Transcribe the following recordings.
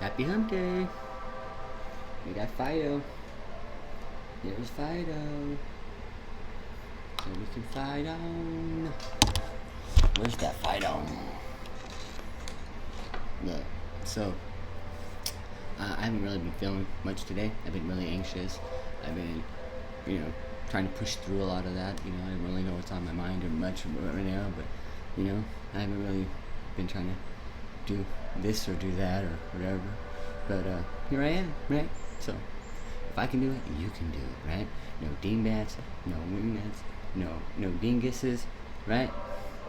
Happy hump day. We got Fido. There's Fido. So we can fight on. Where's that Fido? Look, so I haven't really been feeling much today. I've been really anxious. I've been, trying to push through a lot of that. I don't really know what's on my mind or much right now, but, I haven't really been trying to do this or do that or whatever. But here I am, right? So if I can do it, you can do it, right? No dingbats, no wingnats, no dinguses, right?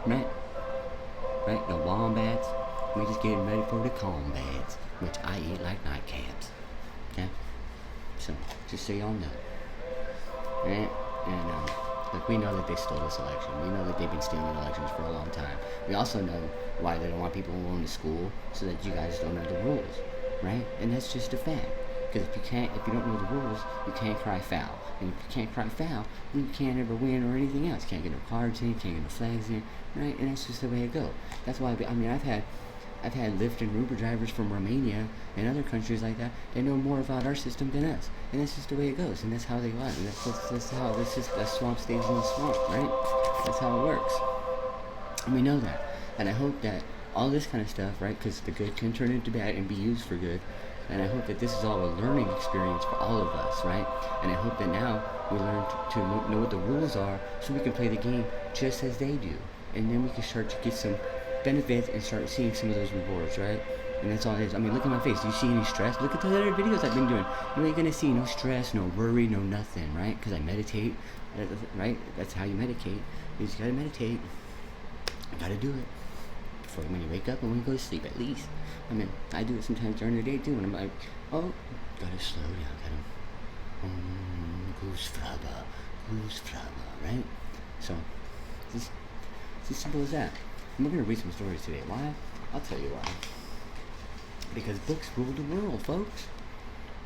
Right? Right? No wombats. We just getting ready for the combats, which I eat like nightcaps. Okay? So just so y'all know. Right? And look, we know that they stole this election. We know that they've been stealing elections for a long time. We also know why they don't want people going to school, so that you guys don't know the rules, right? And that's just a fact. Because if you don't know the rules, you can't cry foul. And if you can't cry foul, then you can't ever win or anything else. You can't get no cards in, can't get no flags in, right? And that's just the way it goes. That's why I've had Lyft and Uber drivers from Romania and other countries like that. They know more about our system than us, and that's just the way it goes. And that's how they are. And that swamp stays in the swamp, right? That's how it works. And we know that. And I hope that all this kind of stuff, right? Because the good can turn into bad and be used for good. And I hope that this is all a learning experience for all of us, right? And I hope that now we learn to know what the rules are, so we can play the game just as they do, and then we can start to get some benefits and start seeing some of those rewards, right? And that's all it is. I mean, look at my face. Do you see any stress? Look at the other videos I've been doing. You ain't gonna see no stress, no worry, no nothing, right? Because I meditate, right? That's how you medicate. You just gotta meditate. You gotta do it before when you wake up and when you go to sleep, at least. I mean, I do it sometimes during the day too, and I'm like, oh, gotta slow down, goose flubber, right? So, it's as simple as that. And we're gonna read some stories today. Why? I'll tell you why. Because books rule the world, folks.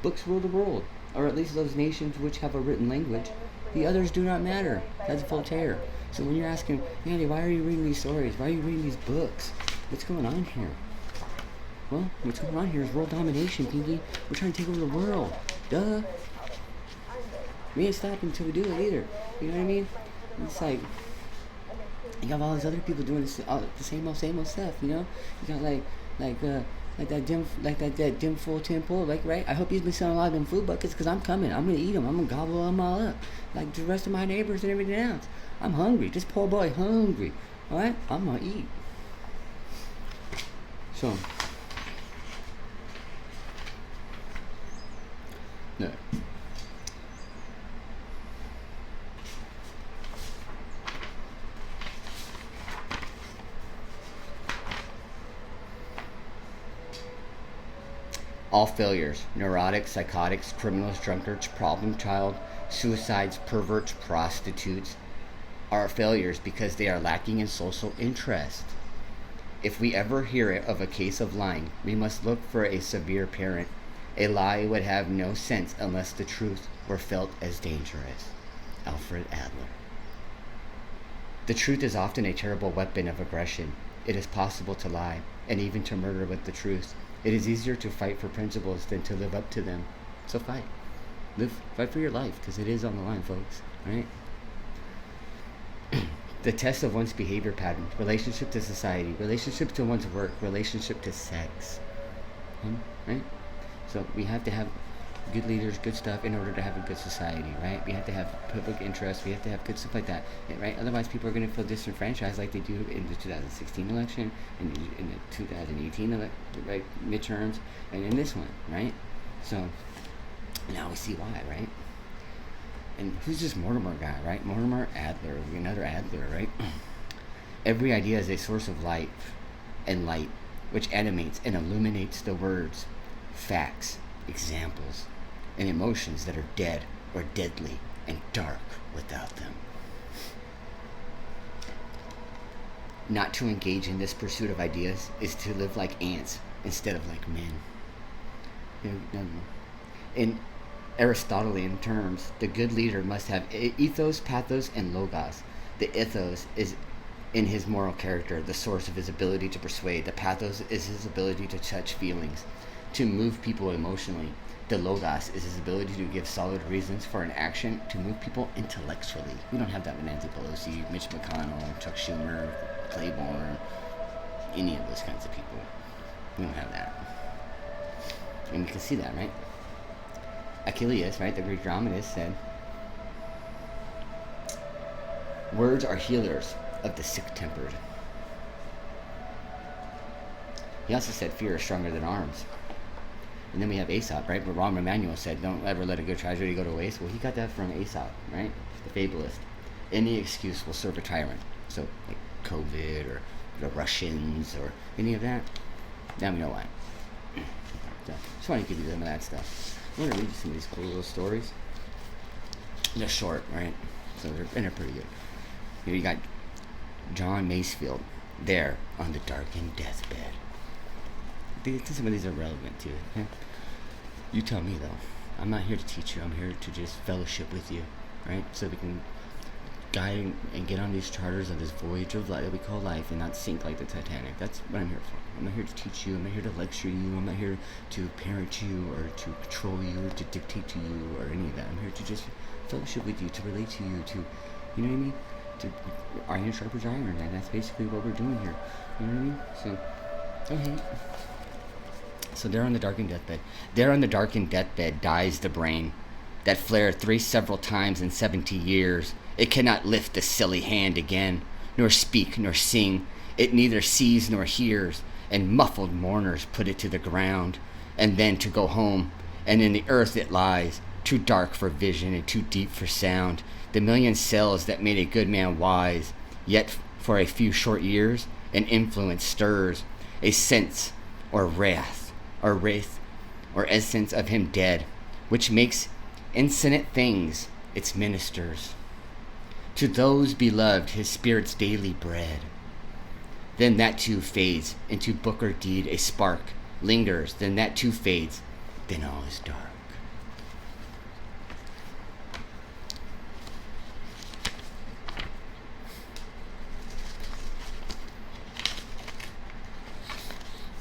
Books rule the world, or at least those nations which have a written language. The others do not matter. That's Voltaire. So when you're asking, Andy, why are you reading these stories? Why are you reading these books? What's going on here? Well, what's going on here is world domination, Pinky. We're trying to take over the world. Duh. We ain't stopping until we do it either. You know what I mean? It's like, you got all these other people doing the same old stuff, you know? You got that dim full temple, like, right? I hope you've been selling a lot of them food buckets, because I'm coming. I'm going to eat them. I'm going to gobble them all up. Like the rest of my neighbors and everything else. I'm hungry. This poor boy hungry. All right? I'm going to eat. So, no. All failures, neurotics, psychotics, criminals, drunkards, problem child, suicides, perverts, prostitutes, are failures because they are lacking in social interest. If we ever hear of a case of lying, we must look for a severe parent. A lie would have no sense unless the truth were felt as dangerous. Alfred Adler. The truth is often a terrible weapon of aggression. It is possible to lie, and even to murder with the truth. It is easier to fight for principles than to live up to them. So fight. Fight for your life, because it is on the line, folks. Right? The test of one's behavior pattern, relationship to society, relationship to one's work, relationship to sex. Right? So we have to have good leaders, good stuff in order to have a good society, right? We have to have public interest. We have to have good stuff like that, right? Otherwise, people are going to feel disenfranchised like they do in the 2016 election, and in the 2018 right, midterms, and in this one, right? So now we see why, right? And who's this Mortimer guy, right? Mortimer Adler, another Adler, right? Every idea is a source of life and light, which animates and illuminates the words, facts, examples, and emotions that are dead or deadly and dark without them. Not to engage in this pursuit of ideas is to live like ants instead of like men. In Aristotelian terms, the good leader must have ethos, pathos, and logos. The ethos is in his moral character, the source of his ability to persuade. The pathos is his ability to touch feelings. to move people emotionally. The logos is his ability to give solid reasons for an action to move people intellectually. We don't have that with Nancy Pelosi, Mitch McConnell, Chuck Schumer, Claiborne, any of those kinds of people. We don't have that. And you can see that, right? Achilles, right, the Greek dramatist, said, words are healers of the sick-tempered. He also said fear is stronger than arms. And then we have Aesop, right? Where Rahm Emanuel said, don't ever let a good tragedy go to waste. Well, he got that from Aesop, right? The fabulist. Any excuse will serve a tyrant. So, like COVID or the Russians or any of that. Now we know why. So, just want to give you some of that stuff. I'm going to read you some of these cool little stories. They're short, right? So they're pretty good. Here you got John Masefield there on the darkened deathbed. Some of these are relevant too. Okay? You tell me though. I'm not here to teach you. I'm here to just fellowship with you, right? So we can guide and get on these charters of this voyage of life that we call life, and not sink like the Titanic. That's what I'm here for. I'm not here to teach you. I'm not here to lecture you. I'm not here to parent you or to control you or to dictate to you or any of that. I'm here to just fellowship with you, to relate to you, to, you know what I mean? To iron sharpens iron, and that's basically what we're doing here. You know what I mean? So, okay. So there on the darkened deathbed. There on the darkened deathbed dies the brain that flared 3 several times in 70 years. It cannot lift the silly hand again, nor speak nor sing. It neither sees nor hears, and muffled mourners put it to the ground, and then to go home, and in the earth it lies, too dark for vision and too deep for sound. The million cells that made a good man wise, yet for a few short years an influence stirs, a sense or wrath or essence of him dead, which makes infinite things its ministers. To those beloved his spirit's daily bread. Then that too fades into book or deed, a spark lingers, then that too fades, then all is dark.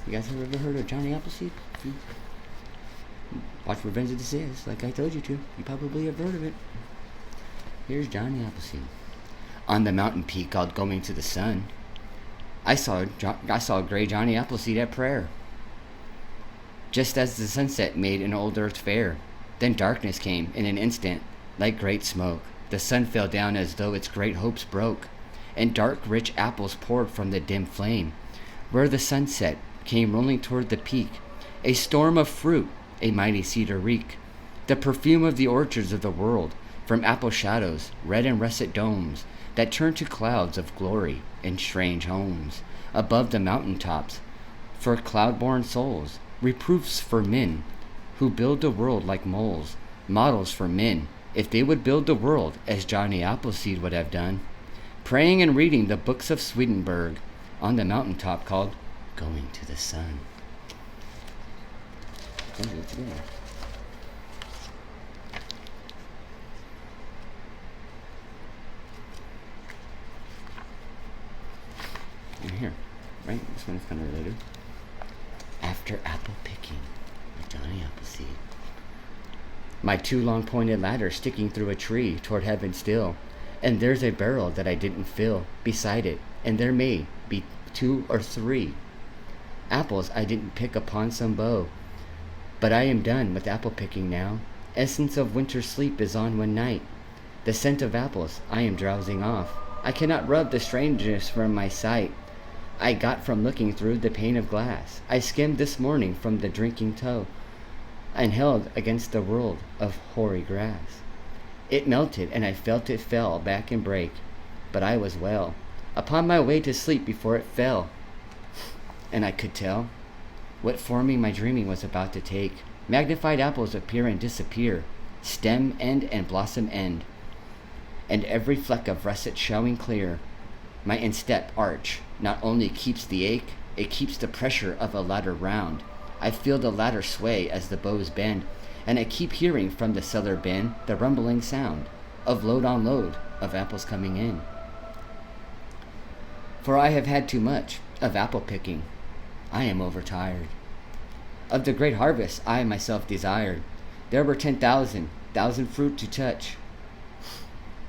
You guys have ever heard of Johnny Appleseed? Watch Revenge of the Sith, like I told you to. You probably have heard of it. Here's Johnny Appleseed. On the mountain peak called Going to the Sun, I saw gray Johnny Appleseed at prayer. Just as the sunset made an old earth fair, then darkness came in an instant, like great smoke. The sun fell down as though its great hopes broke, and dark rich apples poured from the dim flame. Where the sunset came rolling toward the peak, a storm of fruit, a mighty cedar reek, the perfume of the orchards of the world, from apple shadows, red and russet domes, that turned to clouds of glory in strange homes, above the mountain tops, for cloud-born souls, reproofs for men, who build the world like moles, models for men, if they would build the world as Johnny Appleseed would have done, praying and reading the books of Swedenborg, on the mountaintop called Going to the Sun. And here, right? This one is kind of related. After apple picking with Johnny Appleseed. My 2 long pointed ladders sticking through a tree toward heaven still, and there's a barrel that I didn't fill beside it, and there may be 2 or 3 apples I didn't pick upon some bough. But I am done with apple picking now. Essence of winter sleep is on one night. The scent of apples I am drowsing off. I cannot rub the strangeness from my sight I got from looking through the pane of glass I skimmed this morning from the drinking toe, and held against the world of hoary grass. It melted, and I felt it fell back and break, but I was well, upon my way to sleep before it fell. And I could tell what forming my dreaming was about to take. Magnified apples appear and disappear, stem end and blossom end, and every fleck of russet showing clear. My instep arch not only keeps the ache, it keeps the pressure of a ladder round. I feel the ladder sway as the bows bend, and I keep hearing from the cellar bin the rumbling sound of load on load of apples coming in. For I have had too much of apple picking. I am overtired. Of the great harvest I myself desired. There were 10,000 fruit to touch.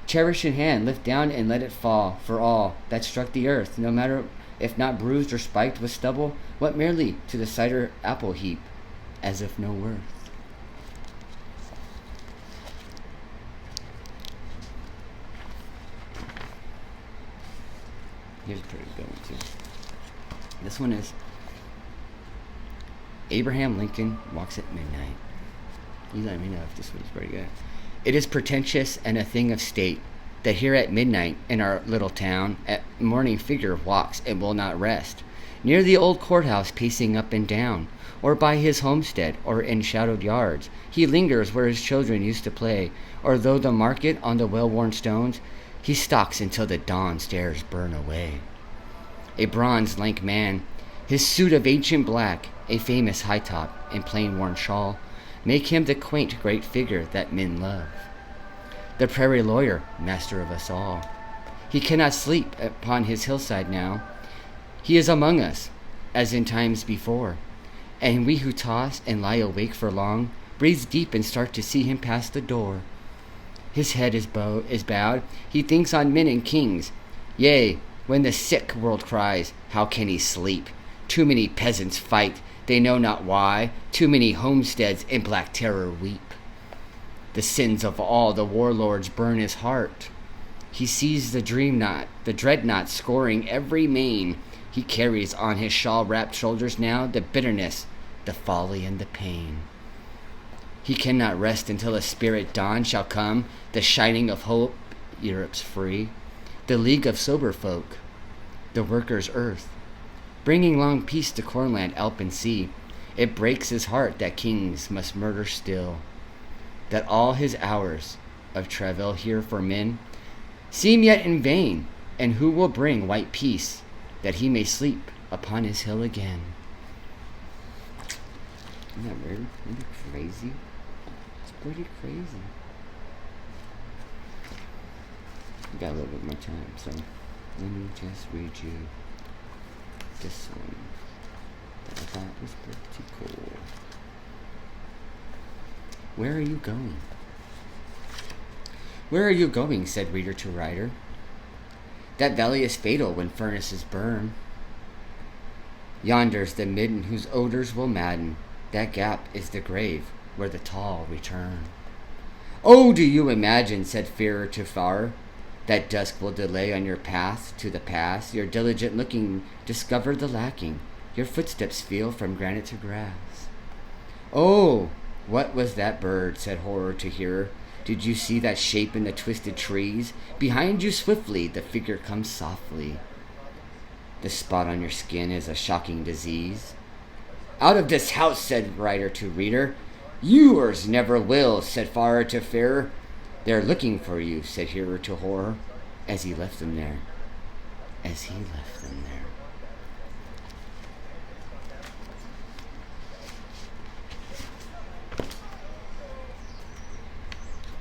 Cherish in hand, lift down and let it fall, for all that struck the earth, no matter if not bruised or spiked with stubble, went merely to the cider apple heap, as if no worth. Here's a pretty good one too. This one is Abraham Lincoln walks at midnight. You let me know if this one's pretty good. It is pretentious and a thing of state that here at midnight in our little town, at morning figure walks and will not rest, near the old courthouse pacing up and down, or by his homestead, or in shadowed yards. He lingers where his children used to play, or though the market on the well-worn stones, he stalks until the dawn stares burn away. A bronze lank man, his suit of ancient black, a famous high top and plain worn shawl, make him the quaint great figure that men love. The prairie lawyer, master of us all. He cannot sleep upon his hillside now. He is among us, as in times before, and we who toss and lie awake for long breathe deep and start to see him pass the door. His head is bowed, he thinks on men and kings. Yea, when the sick world cries, how can he sleep? Too many peasants fight, they know not why. Too many homesteads in black terror weep. The sins of all the warlords burn his heart. He sees the dreadnought scoring every main. He carries on his shawl-wrapped shoulders now the bitterness, the folly, and the pain. He cannot rest until a spirit dawn shall come, the shining of hope, Europe's free, the league of sober folk, the workers' earth, bringing long peace to cornland, Alp, and sea. It breaks his heart that kings must murder still, that all his hours of travail here for men seem yet in vain, and who will bring white peace, that he may sleep upon his hill again. Isn't that weird? Isn't that crazy? It's pretty crazy. We got a little bit more time, so let me just read you this one that I thought was pretty cool. Where are you going? Where are you going, said reader to writer. That valley is fatal when furnaces burn. Yonder's the midden whose odors will madden. That gap is the grave where the tall return. Oh, do you imagine, said fearer to farer, that dusk will delay on your path to the past? Your diligent looking discover the lacking. Your footsteps feel from granite to grass. Oh, what was that bird, said horror to hearer. Did you see that shape in the twisted trees? Behind you swiftly the figure comes softly. The spot on your skin is a shocking disease. Out of this house, said writer to reader. Yours never will, said farer to fairer. They're looking for you, said hearer to horror, as he left them there. As he left them there.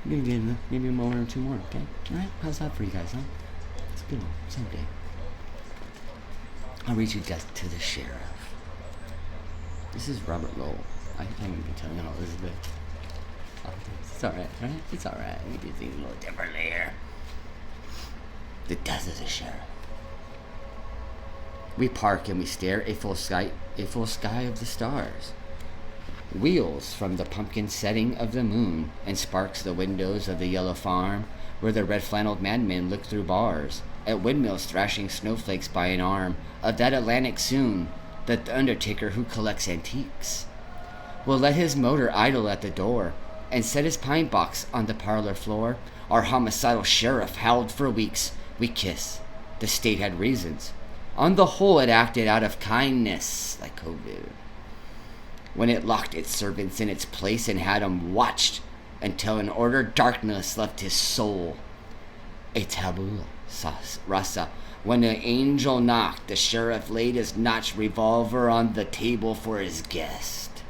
I'm gonna get maybe one or two more, okay? Alright, how's that for you guys, huh? It's a good one, someday. I'll read you Death to the Sheriff. This is Robert Lowell. I can't even tell you how Elizabeth. It's alright, right? It's alright. We do things a little differently here. The Death of the Sheriff. We park and we stare, a full sky of the stars. Wheels from the pumpkin setting of the moon, and sparks the windows of the yellow farm, where the red-flanneled madmen look through bars, at windmills thrashing snowflakes by an arm, of that Atlantic soon, the undertaker who collects antiques will let his motor idle at the door, and set his pine box on the parlor floor. Our homicidal sheriff howled for weeks. We kiss. The state had reasons. On the whole, it acted out of kindness, like COVID, when it locked its servants in its place and had 'em watched until in order darkness left his soul. A tabula rasa. When the angel knocked, the sheriff laid his notched revolver on the table for his guest.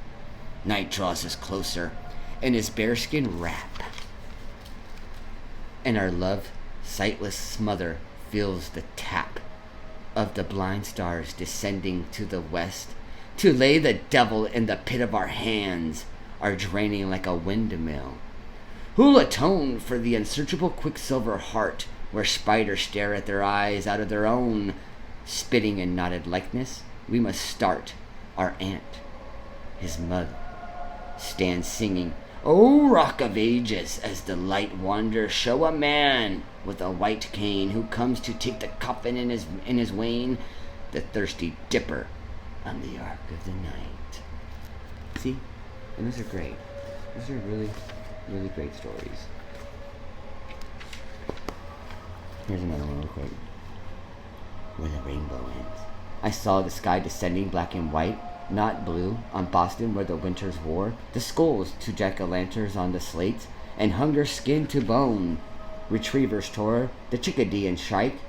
Night draws us closer in his bearskin wrap, and our love sightless smother feels the tap of the blind stars descending to the west. to lay the devil in the pit of our hands, are draining like a windmill. Who'll atone for the unsearchable quicksilver heart, where spiders stare at their eyes out of their own spitting and knotted likeness? We must start. Our aunt, his mother, stands singing, "O Rock of Ages," as the light wanders, show a man with a white cane who comes to take the coffin in his wain, the thirsty dipper on the ark of the night. See? And those are great. Those are really, really great stories. Here's another one real quick. Where the rainbow ends. I saw the sky descending black and white, not blue, on Boston where the winters wore the skulls to jack-o'-lanterns on the slates, and hunger skin to bone. Retrievers tore the chickadee and shrike.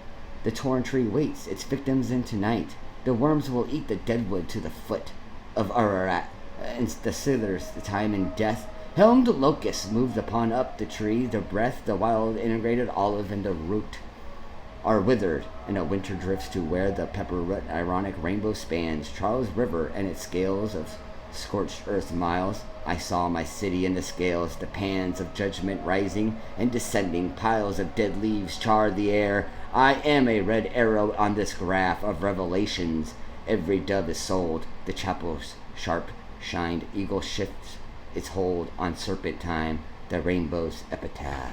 The torn tree waits its victims in tonight. The worms will eat the deadwood to the foot of Ararat, and the scissors, the time and death. Helmed locusts moved upon up the tree, the breath, the wild integrated olive and the root are withered, and a winter drifts to where the pepper root ironic rainbow spans Charles River and its scales of scorched earth miles. I saw my city in the scales, the pans of judgment rising and descending, piles of dead leaves char the air. I am a red arrow on this graph of revelations. Every dove is sold, the chapel's sharp shined eagle shifts its hold on serpent time, the rainbow's epitaph.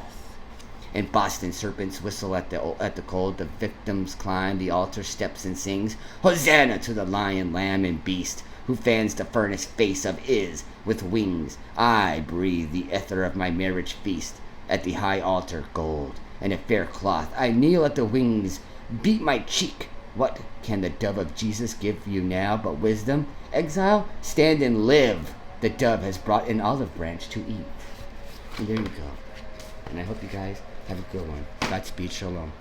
In Boston, serpents whistle at the cold. The victims climb the altar steps and sings, "Hosanna to the lion, lamb, and beast, who fans the furnace face of Is with wings." I breathe the ether of my marriage feast at the high altar, gold and a fair cloth. I kneel at the wings, beat my cheek. What can the dove of Jesus give you now but wisdom? Exile, stand and live. The dove has brought an olive branch to eat. And there you go. And I hope you guys have a good one. Godspeed, shalom.